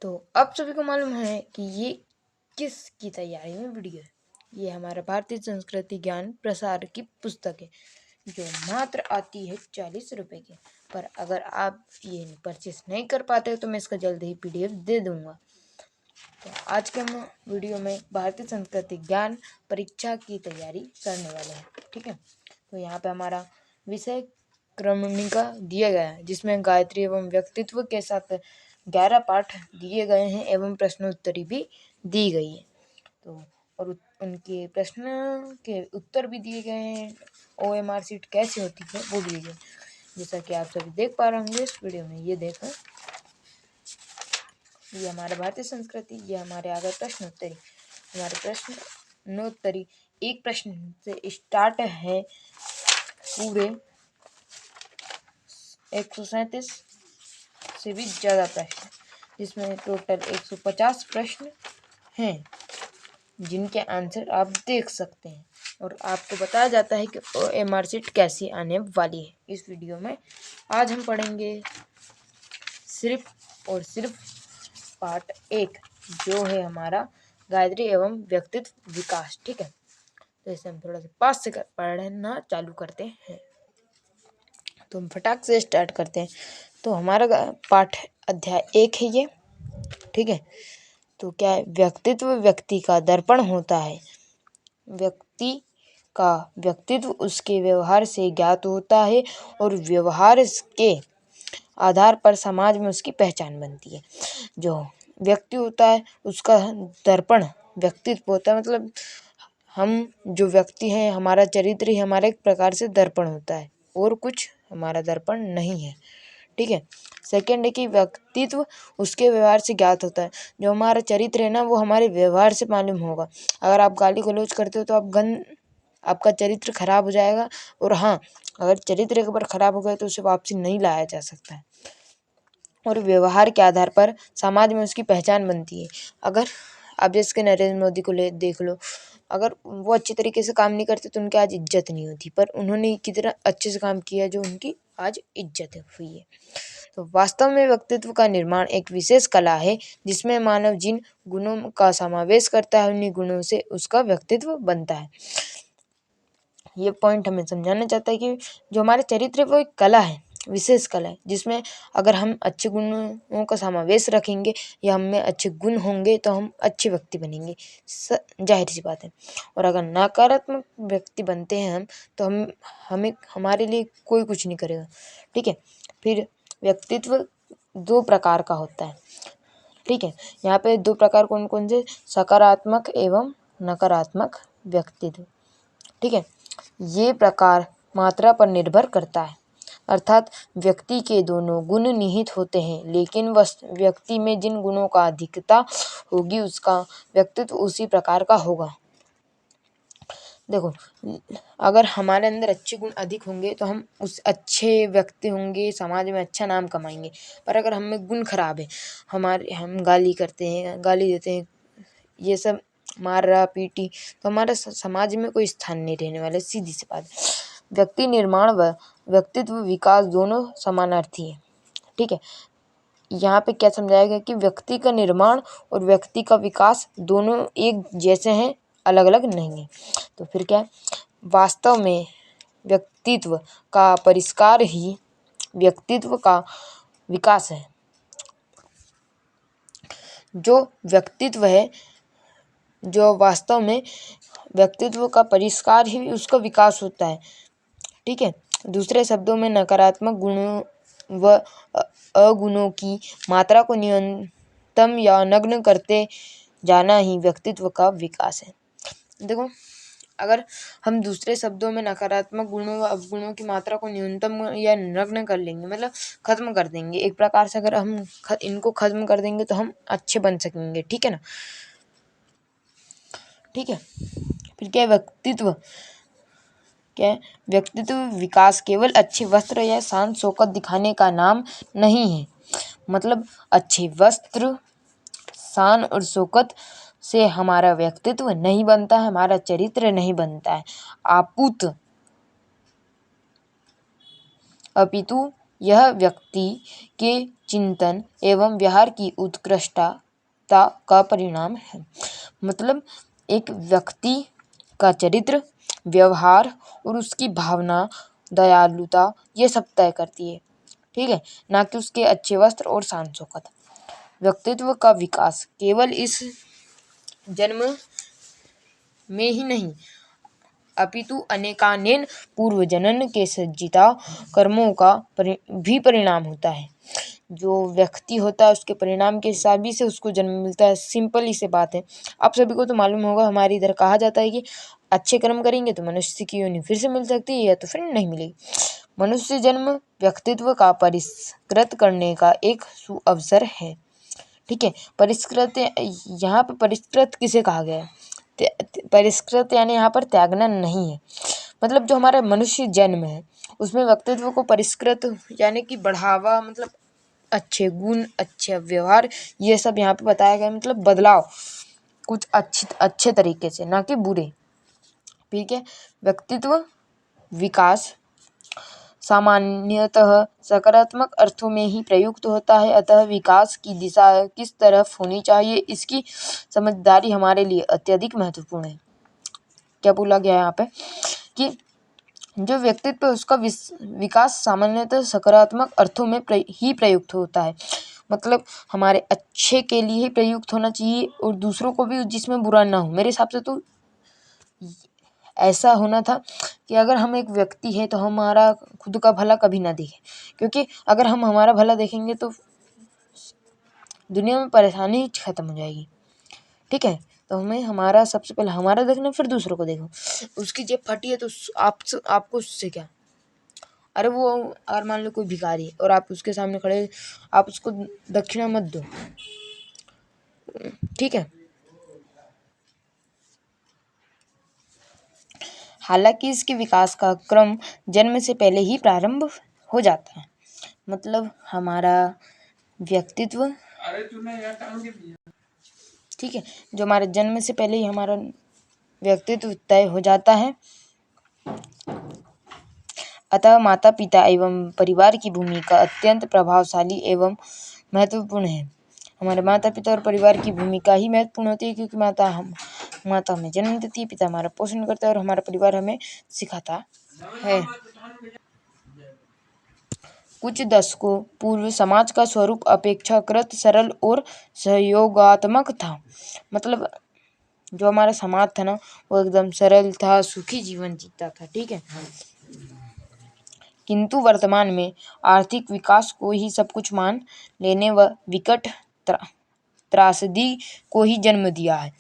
तो आप सभी को मालूम है कि ये किसकी तैयारी में वीडियो है। ये हमारा भारतीय संस्कृति ज्ञान प्रसार की पुस्तक है जो मात्र आती है 40 रुपये की। पर अगर आप ये परचेस नहीं कर पाते तो मैं इसका जल्द ही PDF दे दूंगा। तो आज के हम वीडियो में भारतीय संस्कृति ज्ञान परीक्षा की तैयारी करने वाले हैं। ठीक है, तो यहाँ पे हमारा विषय क्रमणिका दिया गया है जिसमें गायत्री एवं व्यक्तित्व के साथ 11 पाठ दिए गए हैं एवं प्रश्नोत्तरी भी दी गई है। तो और उनके प्रश्न के उत्तर भी दिए गए हैं। OMR सीट कैसी होती है वो भी है, जैसा कि आप सभी देख पा रहे होंगे इस वीडियो में। ये देखो, ये हमारा भारतीय संस्कृति, ये हमारे आगे प्रश्नोत्तरी। हमारे प्रश्नोत्तरी एक प्रश्न से स्टार्ट है, पूरे 137 से भी ज़्यादा प्रश्न, जिसमें टोटल 150 प्रश्न हैं जिनके आंसर आप देख सकते हैं। और आपको बताया जाता है कि OMR सीट कैसी आने वाली है। इस वीडियो में आज हम पढ़ेंगे सिर्फ और सिर्फ पार्ट 1 जो है हमारा गायत्री एवं व्यक्तित्व विकास। ठीक है, तो इसे हम थोड़ा सा पास से पढ़ना चालू करते हैं। तो हम फटाक से स्टार्ट करते हैं। तो हमारा पाठ अध्याय 1 है ये। ठीक है, तो क्या है? व्यक्तित्व व्यक्ति का दर्पण होता है। व्यक्ति का व्यक्तित्व उसके व्यवहार से ज्ञात होता है और व्यवहार के आधार पर समाज में उसकी पहचान बनती है। जो व्यक्ति होता है उसका दर्पण व्यक्तित्व होता है, मतलब हम जो व्यक्ति हैं, हमारा चरित्र ही हमारा एक प्रकार से दर्पण होता है और कुछ हमारा दर्पण नहीं है। ठीक है, सेकंड है कि व्यक्तित्व उसके व्यवहार से ज्ञात होता है। जो हमारा चरित्र है ना, वो हमारे व्यवहार से मालूम होगा। अगर आप गाली गलौज करते हो तो आपका चरित्र खराब हो जाएगा। और हाँ, अगर चरित्र एक बार खराब हो गया तो उसे वापसी नहीं लाया जा सकता है। और व्यवहार के आधार पर समाज में उसकी पहचान बनती है। अगर आप जैसे नरेंद्र मोदी को देख लो, अगर वो अच्छी तरीके से काम नहीं करते तो उनकी आज इज्जत नहीं होती, पर उन्होंने कितना अच्छे से काम किया जो उनकी आज इज्जत हुई है। तो वास्तव में व्यक्तित्व का निर्माण एक विशेष कला है जिसमें मानव जिन गुणों का समावेश करता है उन्हीं गुणों से उसका व्यक्तित्व बनता है। ये पॉइंट हमें समझाना चाहता है कि जो हमारे चरित्र है वो एक कला है, विशेष कला है, जिसमें अगर हम अच्छे गुणों का समावेश रखेंगे या हम में अच्छे गुण होंगे तो हम अच्छे व्यक्ति बनेंगे, जाहिर सी बात है। और अगर नकारात्मक व्यक्ति बनते हैं हम तो हमें हमारे लिए कोई कुछ नहीं करेगा। ठीक है, फिर व्यक्तित्व 2 प्रकार का होता है। ठीक है, यहाँ पे 2 प्रकार कौन कौन से? सकारात्मक एवं नकारात्मक व्यक्तित्व। ठीक है, ये प्रकार मात्रा पर निर्भर करता है, अर्थात व्यक्ति के दोनों गुण निहित होते हैं, लेकिन व्यक्ति में जिन गुणों का अधिकता होगी उसका व्यक्तित्व उसी प्रकार का होगा। देखो, अगर हमारे अंदर अच्छे गुण अधिक होंगे तो हम उस अच्छे व्यक्ति होंगे, समाज में अच्छा नाम कमाएंगे। पर अगर हम में गुण खराब है, हम गाली करते हैं, गाली देते हैं, ये सब मारा पीटी, तो हमारा समाज में कोई स्थान नहीं रहने वाला, सीधी सी बात। व्यक्ति निर्माण व व्यक्तित्व विकास दोनों समानार्थी है। ठीक है, यहाँ पे क्या समझाया गया कि व्यक्ति का निर्माण और व्यक्ति का विकास दोनों एक जैसे हैं, अलग अलग नहीं है। तो फिर क्या? वास्तव में व्यक्तित्व का परिष्कार ही व्यक्तित्व का विकास है। जो व्यक्तित्व है, जो वास्तव में व्यक्तित्व का परिष्कार ही उसका विकास होता है। ठीक है, दूसरे शब्दों में नकारात्मक गुणों व अगुणों की मात्रा को न्यूनतम या नग्न करते जाना ही व्यक्तित्व का विकास है। देखो, अगर हम दूसरे शब्दों में नकारात्मक गुणों व अवगुणों की मात्रा को न्यूनतम या नग्न कर लेंगे, मतलब खत्म कर देंगे एक प्रकार से, अगर हम इनको खत्म कर देंगे तो हम अच्छे बन सकेंगे। ठीक है ना? ठीक है, फिर क्या? व्यक्तित्व विकास केवल अच्छे वस्त्र या शान शौकत दिखाने का नाम नहीं है। मतलब अच्छे वस्त्र, शान और शौकत से हमारा व्यक्तित्व नहीं बनता है, हमारा चरित्र नहीं बनता है। अपितु यह व्यक्ति के चिंतन एवं व्यवहार की उत्कृष्टता का परिणाम है। मतलब एक व्यक्ति का चरित्र, व्यवहार और उसकी भावना, दयालुता, ये सब तय करती है, ठीक है, ना कि उसके अच्छे वस्त्र और शान शौकत। व्यक्तित्व का विकास केवल इस जन्म में ही नहीं अपितु अनेकानेन पूर्व जनन के सज्जिता कर्मों का भी परिणाम होता है। जो व्यक्ति होता है उसके परिणाम के हिसाब से उसको जन्म मिलता है। सिंपल ही से बात है। आप सभी को तो मालूम होगा, हमारे इधर कहा जाता है कि अच्छे कर्म करेंगे तो मनुष्य की योनि फिर से मिल सकती है या तो फिर नहीं मिलेगी। मनुष्य जन्म व्यक्तित्व का परिष्कृत करने का एक सुअवसर है, ठीक है। परिष्कृत, यहाँ पे परिष्कृत किसे कहा गया है? परिष्कृत यानी यहाँ पर त्यागना नहीं है। मतलब जो हमारा मनुष्य जन्म है उसमें व्यक्तित्व को परिष्कृत यानी कि बढ़ावा, मतलब अच्छे गुण, अच्छे व्यवहार, ये सब यहाँ पे बताया गया। मतलब बदलाव कुछ अच्छे तरीके से, ना कि बुरे, ठीक है। व्यक्तित्व विकास सामान्यतः सकारात्मक अर्थों में ही प्रयुक्त होता है, अतः विकास की दिशा किस तरफ होनी चाहिए इसकी समझदारी हमारे लिए अत्यधिक महत्वपूर्ण है। क्या बोला गया है यहाँ पे कि जो व्यक्तित्व है उसका विकास सामान्यतः सकारात्मक अर्थों में ही प्रयुक्त होता है। मतलब हमारे अच्छे के लिए ही प्रयुक्त होना चाहिए और दूसरों को भी जिसमें बुरा ना हो। मेरे हिसाब से तो ऐसा होना था कि अगर हम एक व्यक्ति है तो हमारा खुद का भला कभी ना देखें, क्योंकि अगर हम हमारा भला देखेंगे तो दुनिया में परेशानी खत्म हो जाएगी, ठीक है। तो हमें हमारा सबसे पहले हमारा देखना, फिर दूसरों को देखो। उसकी जेब फटी है तो आपको उससे क्या? अरे वो अगर मान लो कोई भिखारी है और आप उसके सामने खड़े, आप उसको दक्षिणा मत दो, ठीक है। हालांकि इसके विकास का क्रम जन्म से पहले ही प्रारंभ हो जाता है। मतलब हमारा व्यक्तित्व, ठीक है, जो हमारे जन्म से पहले ही हमारा व्यक्तित्व तय हो जाता है। अतः माता पिता एवं परिवार की भूमिका अत्यंत प्रभावशाली एवं महत्वपूर्ण है। हमारे माता पिता और परिवार की भूमिका ही महत्वपूर्ण होती है, क्योंकि माता हमें जन्म देती है, पिता हमारा पोषण करता है और हमारा परिवार हमें सिखाता है। कुछ दशकों पूर्व समाज का स्वरूप अपेक्षाकृत सरल और सहयोगात्मक था। मतलब जो हमारा समाज था ना वो एकदम सरल था, सुखी जीवन जीता था, ठीक है। किंतु वर्तमान में आर्थिक विकास को ही सब कुछ मान लेने व विकट त्रासदी को ही जन्म दिया है।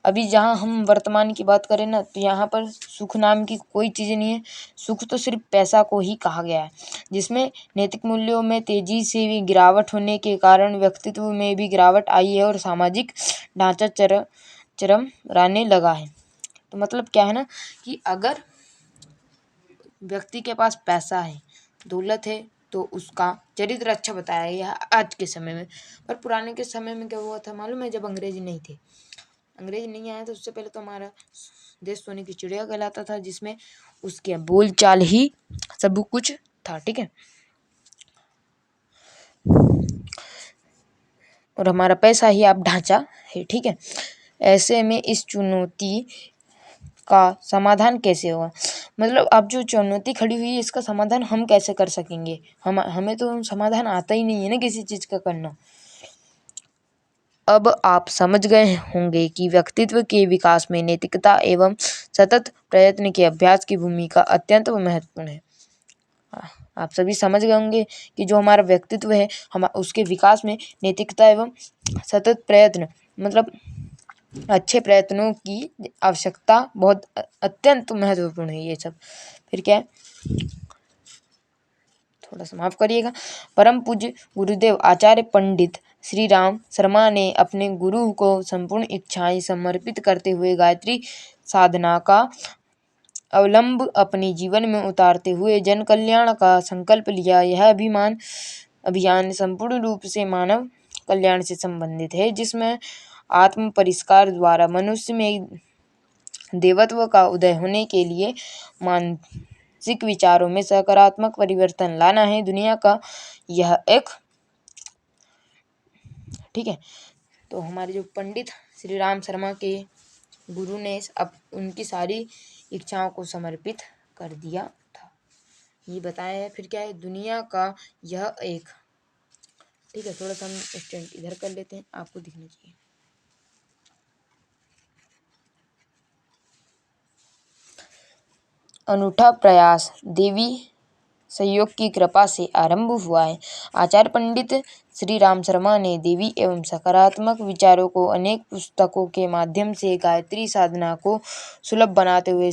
अभी जहाँ हम वर्तमान की बात करें ना तो यहाँ पर सुख नाम की कोई चीज़ नहीं है। सुख तो सिर्फ पैसा को ही कहा गया है, जिसमें नैतिक मूल्यों में तेजी से भी गिरावट होने के कारण व्यक्तित्व में भी गिरावट आई है और सामाजिक ढांचा चरमराने लगा है। तो मतलब क्या है ना कि अगर व्यक्ति के पास पैसा है, दौलत है, तो उसका चरित्र अच्छा बताया गया आज के समय में। पर पुराने के समय में क्या हुआ था मालूम है? जब अंग्रेज नहीं थे, अंग्रेज नहीं आया तो उससे पहले तो हमारा देश सोने की चिड़िया कहलाता था, जिसमें उसके बोलचाल ही सब कुछ था, ठीक है। और हमारा पैसा ही आप ढांचा है, ठीक है। ऐसे में इस चुनौती का समाधान कैसे होगा? मतलब अब जो चुनौती खड़ी हुई है इसका समाधान हम कैसे कर सकेंगे? हमें तो समाधान आता ही नहीं है ना किसी चीज़ का करना। अब आप समझ गए होंगे कि व्यक्तित्व के विकास में नैतिकता एवं सतत प्रयत्न के अभ्यास की भूमिका अत्यंत महत्वपूर्ण है। आप सभी समझ गए होंगे कि जो हमारा व्यक्तित्व है हम उसके विकास में नैतिकता एवं सतत प्रयत्न, मतलब अच्छे प्रयत्नों की आवश्यकता बहुत अत्यंत महत्वपूर्ण है। ये सब फिर क्या है, थोड़ा सा माफ करिएगा। परम पूज्य गुरुदेव आचार्य पंडित श्री राम शर्मा ने अपने गुरु को संपूर्ण इच्छाएं समर्पित करते हुए गायत्री साधना का अवलंब अपने जीवन में उतारते हुए जन कल्याण का संकल्प लिया। यह अभियान संपूर्ण रूप से मानव कल्याण से संबंधित है, जिसमें आत्म परिष्कार द्वारा मनुष्य में देवत्व का उदय होने के लिए मानसिक विचारों में सकारात्मक परिवर्तन लाना है दुनिया का यह एक, ठीक है। तो हमारे जो पंडित श्री राम शर्मा के गुरु ने अब उनकी सारी इच्छाओं को समर्पित कर दिया था, ये बताया है। फिर क्या है, दुनिया का यह एक, ठीक है। थोड़ा सा हम स्टैंड इधर कर लेते हैं, आपको दिखना चाहिए। अनूठा प्रयास देवी सहयोग की कृपा से आरंभ हुआ है। आचार्य पंडित श्री राम शर्मा ने देवी एवं सकारात्मक विचारों को अनेक पुस्तकों के माध्यम से गायत्री साधना को सुलभ बनाते हुए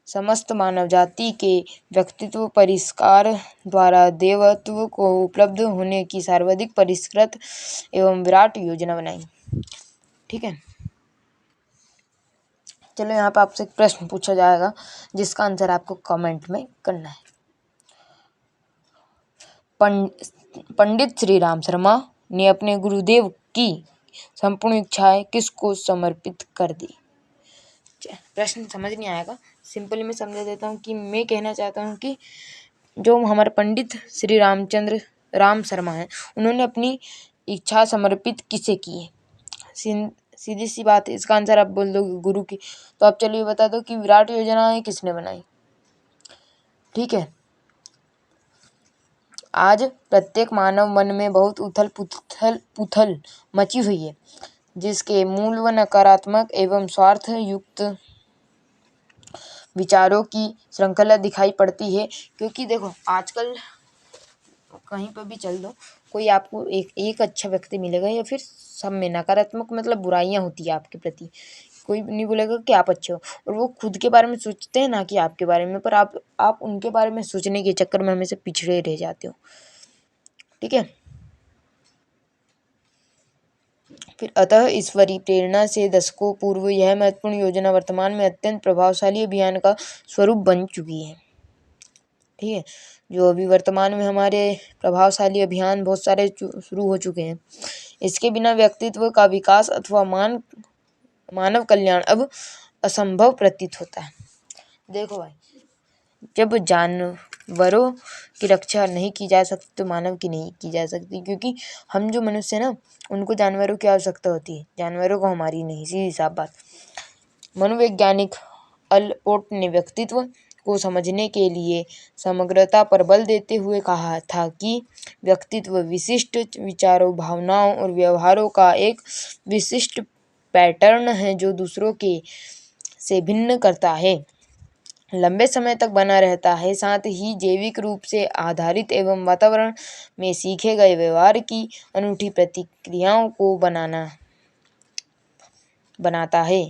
समस्त मानव जाति के व्यक्तित्व परिष्कार द्वारा देवत्व को उपलब्ध होने की सर्वाधिक परिष्कृत एवं विराट योजना बनाई, ठीक है। चलो यहाँ पे आपसे एक प्रश्न पूछा जाएगा जिसका आंसर आपको कमेंट में करना है। पंडित श्री राम शर्मा ने अपने गुरुदेव की संपूर्ण इच्छाएं किसको समर्पित कर दी। प्रश्न समझ नहीं आएगा, सिंपली मैं समझा देता हूँ कि मैं कहना चाहता हूँ कि जो हमारे पंडित श्री राम शर्मा हैं, उन्होंने अपनी इच्छा समर्पित किसे की है। सीधी सी बात है, इसका आंसर आप बोल दो गुरु की। तो आप चलिए बता दो कि विराट योजना किसने बनाई, ठीक है। आज प्रत्येक मानव मन में बहुत उथल पुथल मची हुई है, जिसके मूल व नकारात्मक एवं स्वार्थ युक्त विचारों की श्रृंखला दिखाई पड़ती है। क्योंकि देखो आजकल कहीं पर भी चल दो, कोई आपको एक अच्छा व्यक्ति मिलेगा या फिर सब में नकारात्मक मतलब बुराइयां होती है आपके प्रति। कोई नहीं बोलेगा कि आप अच्छे हो, और वो खुद के बारे में सोचते हैं ना कि आपके बारे में, पर आप उनके बारे में सोचने के चक्कर में हमेशा पिछड़े रह जाते हो, ठीक है। फिर अतः ईश्वरी प्रेरणा से दशकों पूर्व यह महत्वपूर्ण योजना वर्तमान में अत्यंत प्रभावशाली अभियान का स्वरूप बन चुकी है, ठीक है। जो अभी वर्तमान में हमारे प्रभावशाली अभियान बहुत सारे शुरू हो चुके हैं। इसके बिना व्यक्तित्व का विकास अथवा मानव कल्याण अब असंभव प्रतीत होता है। देखो भाई, जब जानवरों की रक्षा नहीं की जा सकती तो मानव की नहीं की जा सकती, क्योंकि हम जो मनुष्य हैं ना, उनको जानवरों की आवश्यकता होती है, जानवरों को हमारी नहीं, सीधी साफ बात। मनोवैज्ञानिक अल्पोर्ट ने व्यक्तित्व को समझने के लिए समग्रता पर बल देते हुए कहा था कि व्यक्तित्व विशिष्ट विचारों, भावनाओं और व्यवहारों का एक विशिष्ट पैटर्न है जो दूसरों के से भिन्न करता है, लंबे समय तक बना रहता है, साथ ही जैविक रूप से आधारित एवं वातावरण में सीखे गए व्यवहार की अनूठी प्रतिक्रियाओं को बनाता है।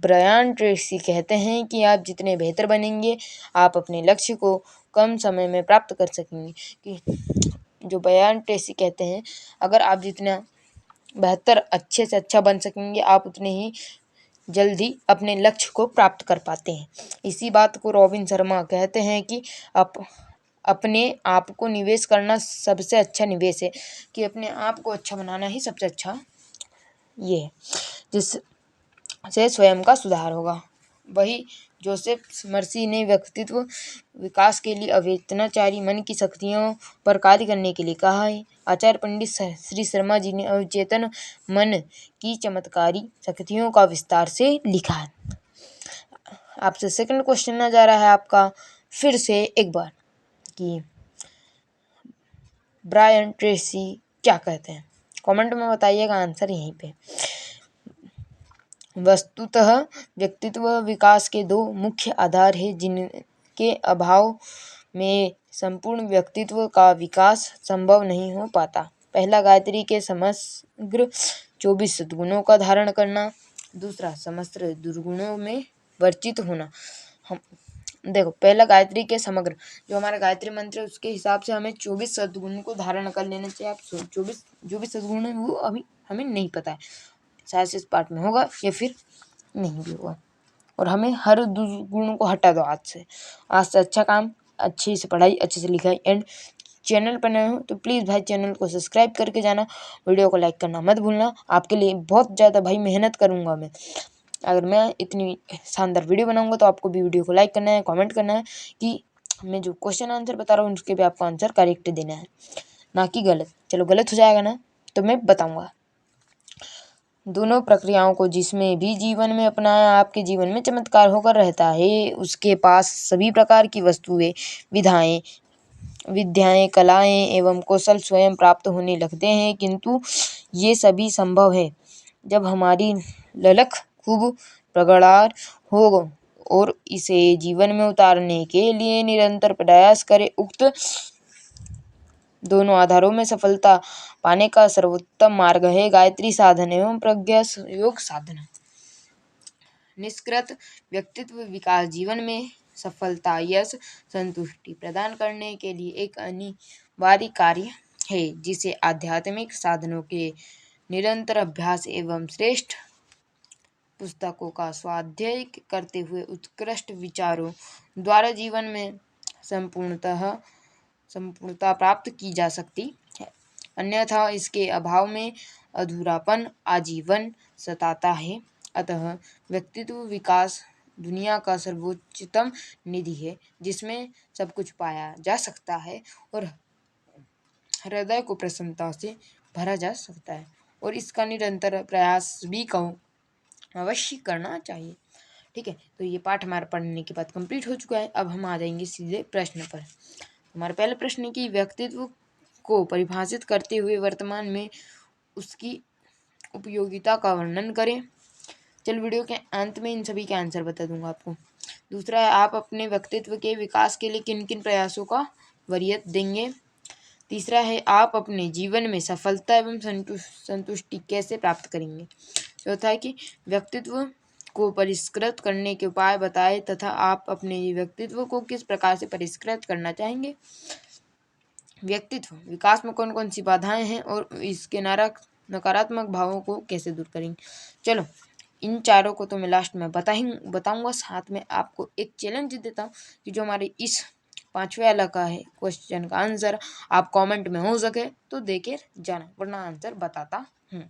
ब्रायन ट्रेसी कहते हैं कि आप जितने बेहतर बनेंगे, आप अपने लक्ष्य को कम समय में प्राप्त कर सकेंगे। कि जो ब्रायन ट्रेसी कहते हैं, अगर आप जितना बेहतर अच्छे से अच्छा बन सकेंगे, आप उतने ही जल्दी अपने लक्ष्य को प्राप्त कर पाते हैं। इसी बात को रॉबिन शर्मा कहते हैं कि अपने आप को निवेश करना सबसे अच्छा निवेश है, कि अपने आप को अच्छा बनाना ही सबसे अच्छा ये है, जिससे स्वयं का सुधार होगा। वही जोसेफ मर्सी ने व्यक्तित्व विकास के लिए अवेतनाचारी मन की शक्तियों पर कार्य करने के लिए कहा है। आचार्य पंडित श्री शर्मा जी ने अवचेतन मन की चमत्कारी शक्तियों का विस्तार से लिखा है। आपसे सेकंड क्वेश्चन आ जा रहा है आपका फिर से एक बार, कि ब्रायन ट्रेसी क्या कहते हैं, कमेंट में बताइएगा आंसर यहीं पे। वस्तुतः व्यक्तित्व विकास के दो मुख्य आधार हैं, जिनके अभाव में संपूर्ण व्यक्तित्व का विकास संभव नहीं हो पाता। पहला, गायत्री के समग्र 24 सद्गुणों का धारण करना। दूसरा, समस्त दुर्गुणों में वर्जित होना। हम देखो, पहला गायत्री के समग्र, जो हमारा गायत्री मंत्र है उसके हिसाब से हमें 24 सद्गुण को धारण कर लेना चाहिए। आप 24 सद्गुण है वो अभी हमें नहीं पता है, शायद से इस पार्ट में होगा या फिर नहीं भी होगा, और हमें हर दुर्गुण को हटा दो आज से अच्छा काम, अच्छी से पढ़ाई, अच्छे से लिखाई। एंड चैनल पर नए हो तो प्लीज़ भाई चैनल को सब्सक्राइब करके जाना, वीडियो को लाइक करना मत भूलना। आपके लिए बहुत ज़्यादा भाई मेहनत करूँगा मैं, अगर मैं इतनी शानदार वीडियो बनाऊंगा तो आपको भी वीडियो को लाइक करना है, कमेंट करना है कि मैं जो क्वेश्चन आंसर बता रहा हूँ उसके भी आपको आंसर करेक्ट देना है, ना कि गलत। चलो गलत हो जाएगा ना तो मैं बताऊंगा। दोनों प्रक्रियाओं को जिसमें भी जीवन में अपनाया आपके जीवन में चमत्कार होकर रहता है। उसके पास सभी प्रकार की वस्तुएं, विद्याएं, कलाएं एवं कौशल स्वयं प्राप्त होने लगते हैं, किंतु ये सभी संभव है जब हमारी ललक खूब प्रगाढ़ हो और इसे जीवन में उतारने के लिए निरंतर प्रयास करें। उक्त दोनों आधारों में सफलता पाने का सर्वोत्तम मार्ग है गायत्री साधन एवं प्रज्ञा योग साधना। निष्कृत व्यक्तित्व विकास जीवन में सफलता, यश, संतुष्टि प्रदान करने के लिए एक अनिवार्य कार्य है, जिसे आध्यात्मिक साधनों के निरंतर अभ्यास एवं श्रेष्ठ पुस्तकों का स्वाध्याय करते हुए उत्कृष्ट विचारों द्वारा जीवन में संपूर्णता प्राप्त की जा सकती है। अन्यथा इसके अभाव में अधूरापन आजीवन सताता है। अतः व्यक्तित्व विकास दुनिया का सर्वोच्चतम निधि है, जिसमें सब कुछ पाया जा सकता है और हृदय को प्रसन्नता से भरा जा सकता है, और इसका निरंतर प्रयास भी अवश्य करना चाहिए। ठीक है, तो ये पाठ हमारा पढ़ने के बाद कंप्लीट हो चुका है। अब हम आ जाएंगे सीधे प्रश्न पर। हमारा पहला प्रश्न है कि व्यक्तित्व को परिभाषित करते हुए वर्तमान में उसकी उपयोगिता का वर्णन करें। चल वीडियो के अंत में इन सभी के आंसर बता दूंगा आपको। दूसरा है, आप अपने व्यक्तित्व के विकास के लिए किन किन प्रयासों का वरीयत देंगे। तीसरा है, आप अपने जीवन में सफलता एवं संतुष्टि कैसे प्राप्त करेंगे। चौथा है कि व्यक्तित्व को परिष्कृत करने के उपाय बताएं तथा आप अपने व्यक्तित्व को किस प्रकार से परिष्कृत करना चाहेंगे। व्यक्तित्व विकास में कौन कौन सी बाधाएं हैं और इसके नकारात्मक भावों को कैसे दूर करेंगे। चलो इन चारों को तो मैं लास्ट में बताऊंगा। साथ में आपको एक चैलेंज देता हूँ कि जो हमारे इस 5वें वाला का है क्वेश्चन का आंसर आप कमेंट में हो सके तो देकर जाना, वरना आंसर बताता हूँ।